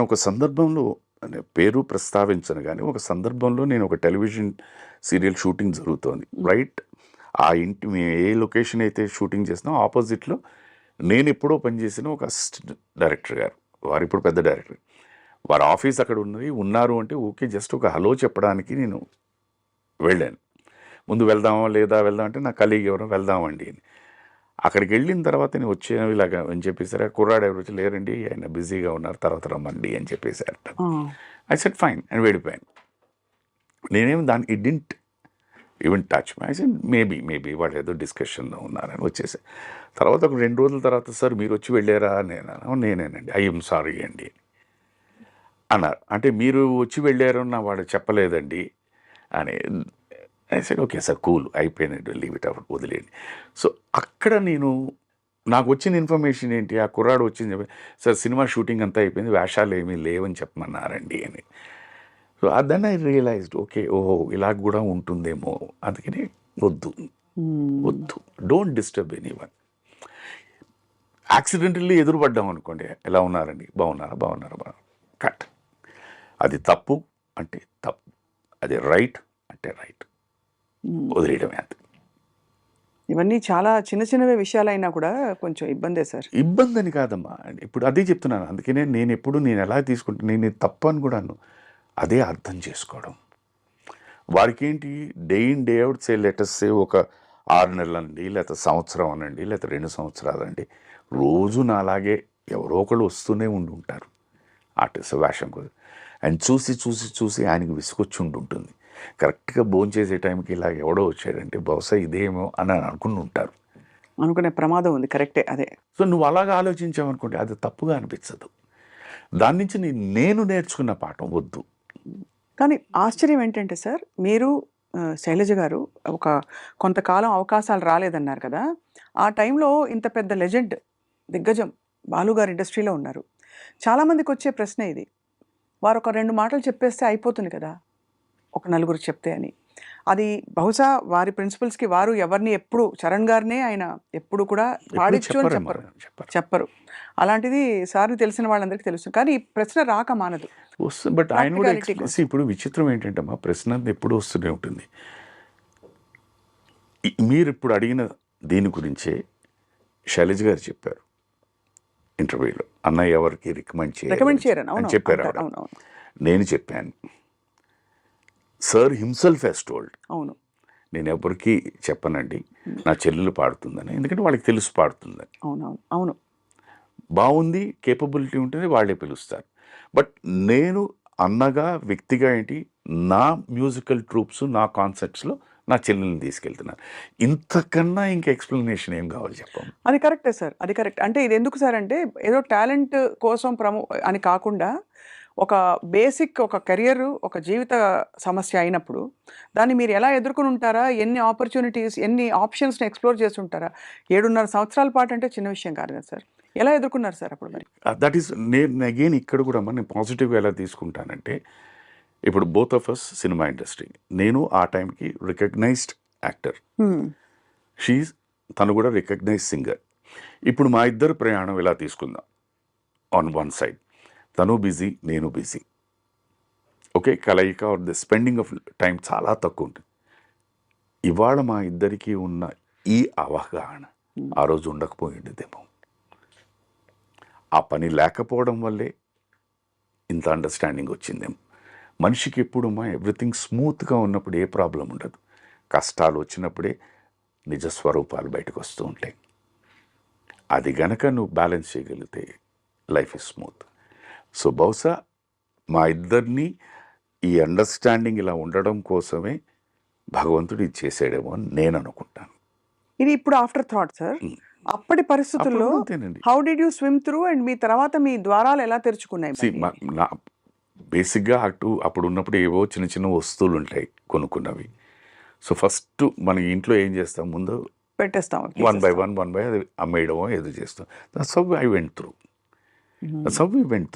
ఒక సందర్భంలో పేరు ప్రస్తావించను గానీ, ఒక సందర్భంలో నేను ఒక టెలివిజన్ సీరియల్ షూటింగ్ జరుగుతోంది. రైట్ ఆ ఇంటి మేము ఏ లొకేషన్ అయితే షూటింగ్ చేస్తున్నామో ఆపోజిట్‌లో నేనెప్పుడో పనిచేసిన ఒక అసిస్టెంట్ డైరెక్టర్ గారు. వారిప్పుడు పెద్ద డైరెక్టర్. వారి ఆఫీస్ అక్కడ ఉన్నది. ఉన్నారు అంటే ఊకే జస్ట్ ఒక హలో చెప్పడానికి నేను వెళ్ళాను. ముందు వెళ్దామా లేదా వెళ్దాం అంటే నా కలీగ్ ఎవరో వెళ్దామండి అని. అక్కడికి వెళ్ళిన తర్వాత నేను వచ్చాను ఇలాగ అని చెప్పేసారు. కుర్రాడు ఎవరు వచ్చి లేరండి ఆయన బిజీగా ఉన్నారు తర్వాత రమ్మండి అని చెప్పేసారట. ఐ సెడ్ ఫైన్ అని వెళ్ళిపోయాను. నేనేమి దాన్ని it didn't even touch my. I said maybe వాళ్ళు ఏదో డిస్కషన్లో ఉన్నారని వచ్చేసారు. తర్వాత ఒక 2 రోజుల తర్వాత సార్ మీరు వచ్చి వెళ్ళారా నేను నేనేనండి ఐఎమ్ సారీ అండి అన్నారు. అంటే మీరు వచ్చి వెళ్ళారు నా వాడు చెప్పలేదండి అని. I said okay sir cool అయిపోయినట్టు లీవ్ ఇట్ అవుట్ వదిలేయండి. సో అక్కడ నాకు వచ్చిన ఇన్ఫర్మేషన్ ఏంటి ఆ కుర్రాడు వచ్చింది చెప్పి సార్ సినిమా షూటింగ్ అంతా అయిపోయింది వేషాలు ఏమీ లేవని చెప్పమన్నారండి అని. So then I realized okay ఓహో ఇలా కూడా ఉంటుందేమో అందుకని వద్దు డోంట్ డిస్టర్బ్ ఎనీవన్. యాక్సిడెంటల్లీ ఎదురుపడ్డాం అనుకోండి ఎలా ఉన్నారండి బాగున్నారా కట్. అది తప్పు అంటే తప్పు, అది రైట్ అంటే రైట్, వదిలేయడమే అంతే. ఇవన్నీ చాలా చిన్న చిన్నవే విషయాలైనా కూడా కొంచెం ఇబ్బందే సార్. ఇబ్బంది అని కాదమ్మా, ఇప్పుడు అదే చెప్తున్నాను. అందుకనే నేను ఎలా తీసుకుంటాను, నేను తప్పు అని కూడాను అదే అర్థం చేసుకోవడం. వారికి ఏంటి day in day out letters ఒక 6 నెలలండి లేకపోతే సంవత్సరం అనండి లేకపోతే 2 సంవత్సరాలండి రోజు నాలాగే ఎవరో ఒకళ్ళు వస్తూనే ఉంటారు ఆర్టిస్ట్ వేషం కోసం. ఆయన చూసి ఆయనకి విసుకొచ్చి ఉంటుంది. కరెక్ట్గా భోంచేసే టైంకి ఇలా ఎవడో వచ్చాడంటే బహుశా ఇదేమో అని అనుకుని ఉంటారు. అనుకునే ప్రమాదం ఉంది. కరెక్టే అదే. సో నువ్వు అలాగా ఆలోచించావనుకోండి అది తప్పుగా అనిపించదు. దాని నుంచి నేను నేర్చుకున్న పాఠం వద్దు. కానీ ఆశ్చర్యం ఏంటంటే సార్ మీరు శైలజ గారు కొంతకాలం అవకాశాలు రాలేదన్నారు కదా, ఆ టైంలో ఇంత పెద్ద లెజెండ్ దిగ్గజం బాలుగారు ఇండస్ట్రీలో ఉన్నారు. చాలామందికి వచ్చే ప్రశ్న ఇది, వారు ఒక 2 మాటలు చెప్పేస్తే అయిపోతుంది కదా ఒక నలుగురు చెప్తే అని. అది బహుశా వారి ప్రిన్సిపల్స్కి వారు ఎవరిని ఎప్పుడు చరణ్ గారినే ఆయన ఎప్పుడు కూడా పాడించు అని చెప్పరు. అలాంటిది సార్ని తెలిసిన వాళ్ళందరికీ తెలుసు. కానీ ఈ ప్రశ్న రాక మానదు వస్తుంది. బట్ ఆయన కూడా ఇప్పుడు విచిత్రం ఏంటంటే మా ప్రశ్న ఎప్పుడు వస్తూనే ఉంటుంది. మీరు ఇప్పుడు అడిగిన దీని గురించే శైలజ గారు చెప్పారు ఇంటర్వ్యూలో, అన్నయ్య ఎవరికి రికమెండ్ చేయరని చెప్పారు. నేను చెప్పాను సార్ హిమ్సెల్ఫ్ హెస్ టోల్డ్, అవును నేను ఎవరికి చెప్పనండి నా చెల్లెలు పాడుతుందని, ఎందుకంటే వాళ్ళకి తెలుసు పాడుతుందని. అవును బాగుంది కేపబిలిటీ ఉంటుంది వాళ్ళే పిలుస్తారు. బట్ నేను అన్నగా వ్యక్తిగా ఏంటి నా మ్యూజికల్ ట్రూప్స్ నా కాన్సర్ట్స్లో నా చెల్లెల్ని తీసుకెళ్తున్నాను. ఇంతకన్నా ఇంకా ఎక్స్ప్లెనేషన్ ఏం కావాలి చెప్పాము. అది కరెక్టే సార్, అది కరెక్ట్. అంటే ఇది ఎందుకు సార్ అంటే ఏదో టాలెంట్ కోసం అని కాకుండా ఒక బేసిక్ ఒక కెరియర్ ఒక జీవిత సమస్య అయినప్పుడు దాన్ని మీరు ఎలా ఎదుర్కొని ఉంటారా, ఎన్ని ఆపర్చునిటీస్ ఎన్ని ఆప్షన్స్ని ఎక్స్ప్లోర్ చేసి ఉంటారా. 7.5 సంవత్సరాల పాటు అంటే చిన్న విషయం కాదు కదా సార్. ఎలా ఎదుర్కొన్నారు సార్ అప్పుడు మరి? దట్ ఈస్ నేను అగైన్ ఇక్కడ కూడా నేను పాజిటివ్గా ఎలా తీసుకుంటానంటే, ఇప్పుడు both of us cinema industry, నేను ఆ టైంకి రికగ్నైజ్డ్ యాక్టర్, తను కూడా రికగ్నైజ్డ్ సింగర్. ఇప్పుడు మా ఇద్దరు ప్రయాణం ఎలా తీసుకుందాం, ఆన్ వన్ సైడ్ తను బిజీ నేను బిజీ, ఓకే కలయిక or the spending of time చాలా తక్కువ ఉంటుంది. ఇవాళ మా ఇద్దరికి ఉన్న ఈ అవగాహన ఆ రోజు ఉండకపోయిందేమో. ఆ పని లేకపోవడం వల్లే ఇంత అండర్స్టాండింగ్ వచ్చిందేమో. మనిషికి ఎప్పుడు ఎవ్రీథింగ్ స్మూత్గా ఉన్నప్పుడు ఏ ప్రాబ్లం ఉండదు. కష్టాలు వచ్చినప్పుడే నిజ స్వరూపాలు బయటకు వస్తూ ఉంటాయి. అది గనక నువ్వు బ్యాలెన్స్ చేయగలిగితే లైఫ్ ఇస్ స్మూత్. సో బహుశా మా ఇద్దరిని ఈ అండర్స్టాండింగ్ ఇలా ఉండడం కోసమే భగవంతుడు ఇది చేసాడేమో అని నేను అనుకుంటాను. ఇది ఇప్పుడు ఆఫ్టర్ థాట్ సార్. అప్పటి పరిస్థితుల్లో how did you swim through and మీ తర్వాత మీ ద్వారాలు ఎలా తెరుచుకున్నాయి? బేసిక్గా అప్పుడు ఉన్నప్పుడు ఏవో చిన్న చిన్న వస్తువులు ఉంటాయి కొనుక్కున్నవి. సో ఫస్ట్ మన ఇంట్లో ఏం చేస్తాం, ముందు పెట్టేస్తాం, వన్ బై వన్ అది అమ్మేయడమో ఏదో చేస్తాం. That's how I went through.